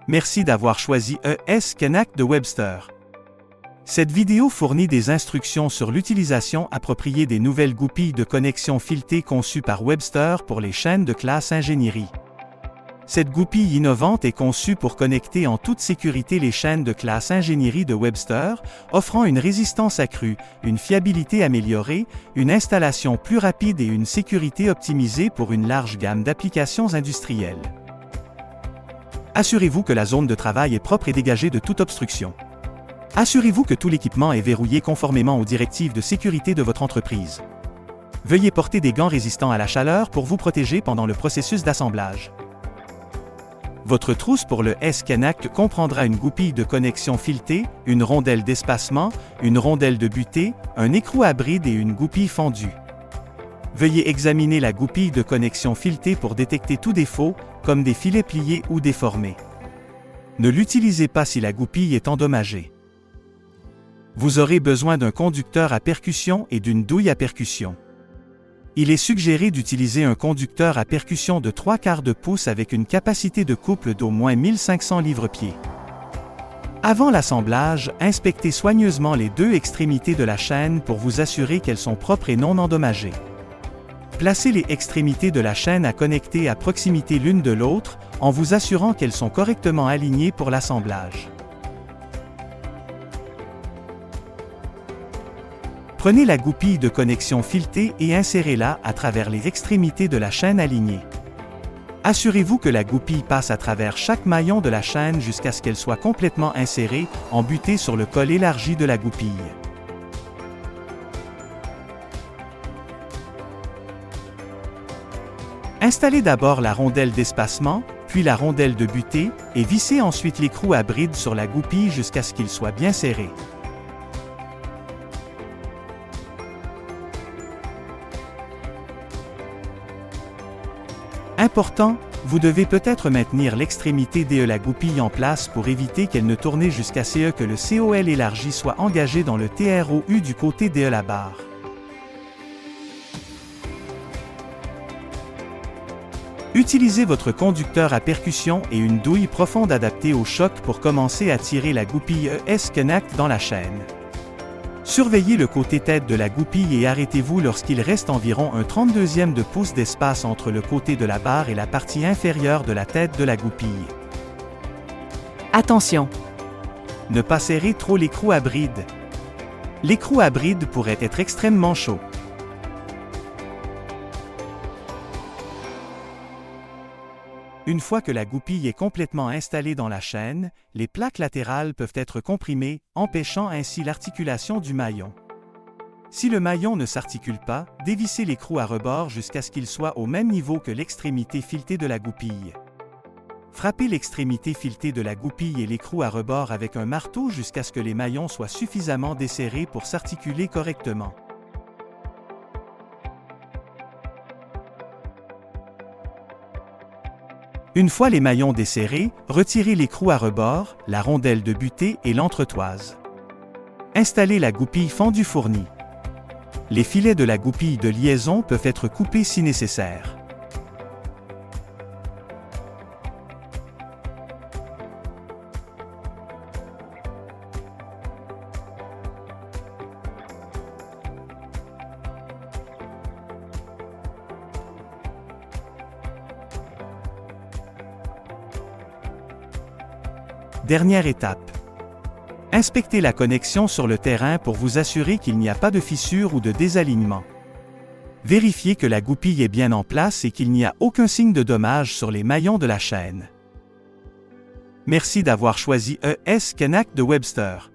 Merci d'avoir choisi ES Connect de Webster. Cette vidéo fournit des instructions sur l'utilisation appropriée des nouvelles goupilles de connexion filetées conçues par Webster pour les chaînes de classe ingénierie. Cette goupille innovante est conçue pour connecter en toute sécurité les chaînes de classe ingénierie de Webster, offrant une résistance accrue, une fiabilité améliorée, une installation plus rapide et une sécurité optimisée pour une large gamme d'applications industrielles. Assurez-vous que la zone de travail est propre et dégagée de toute obstruction. Assurez-vous que tout l'équipement est verrouillé conformément aux directives de sécurité de votre entreprise. Veuillez porter des gants résistants à la chaleur pour vous protéger pendant le processus d'assemblage. Votre trousse pour le S-Connect comprendra une goupille de connexion filetée, une rondelle d'espacement, une rondelle de butée, un écrou à bride et une goupille fendue. Veuillez examiner la goupille de connexion filetée pour détecter tout défaut, comme des filets pliés ou déformés. Ne l'utilisez pas si la goupille est endommagée. Vous aurez besoin d'un conducteur à percussion et d'une douille à percussion. Il est suggéré d'utiliser un conducteur à percussion de 3/4 de pouce avec une capacité de couple d'au moins 1500 livres-pieds. Avant l'assemblage, inspectez soigneusement les deux extrémités de la chaîne pour vous assurer qu'elles sont propres et non endommagées. Placez les extrémités de la chaîne à connecter à proximité l'une de l'autre, en vous assurant qu'elles sont correctement alignées pour l'assemblage. Prenez la goupille de connexion filetée et insérez-la à travers les extrémités de la chaîne alignées. Assurez-vous que la goupille passe à travers chaque maillon de la chaîne jusqu'à ce qu'elle soit complètement insérée, embutée sur le col élargi de la goupille. Installez d'abord la rondelle d'espacement, puis la rondelle de butée, et vissez ensuite l'écrou à bride sur la goupille jusqu'à ce qu'il soit bien serré. Important, vous devez peut-être maintenir l'extrémité de la goupille en place pour éviter qu'elle ne tourne jusqu'à ce que le COL élargi soit engagé dans le TROU du côté de la barre. Utilisez votre conducteur à percussion et une douille profonde adaptée au choc pour commencer à tirer la goupille S-Connect dans la chaîne. Surveillez le côté tête de la goupille et arrêtez-vous lorsqu'il reste environ un 32e de pouce d'espace entre le côté de la barre et la partie inférieure de la tête de la goupille. Attention! Ne pas serrer trop l'écrou à bride. L'écrou à bride pourrait être extrêmement chaud. Une fois que la goupille est complètement installée dans la chaîne, les plaques latérales peuvent être comprimées, empêchant ainsi l'articulation du maillon. Si le maillon ne s'articule pas, dévissez l'écrou à rebord jusqu'à ce qu'il soit au même niveau que l'extrémité filetée de la goupille. Frappez l'extrémité filetée de la goupille et l'écrou à rebord avec un marteau jusqu'à ce que les maillons soient suffisamment desserrés pour s'articuler correctement. Une fois les maillons desserrés, retirez l'écrou à rebord, la rondelle de butée et l'entretoise. Installez la goupille fendue fournie. Les filets de la goupille de liaison peuvent être coupés si nécessaire. Dernière étape. Inspectez la connexion sur le terrain pour vous assurer qu'il n'y a pas de fissure ou de désalignement. Vérifiez que la goupille est bien en place et qu'il n'y a aucun signe de dommage sur les maillons de la chaîne. Merci d'avoir choisi ES Connect de Webster.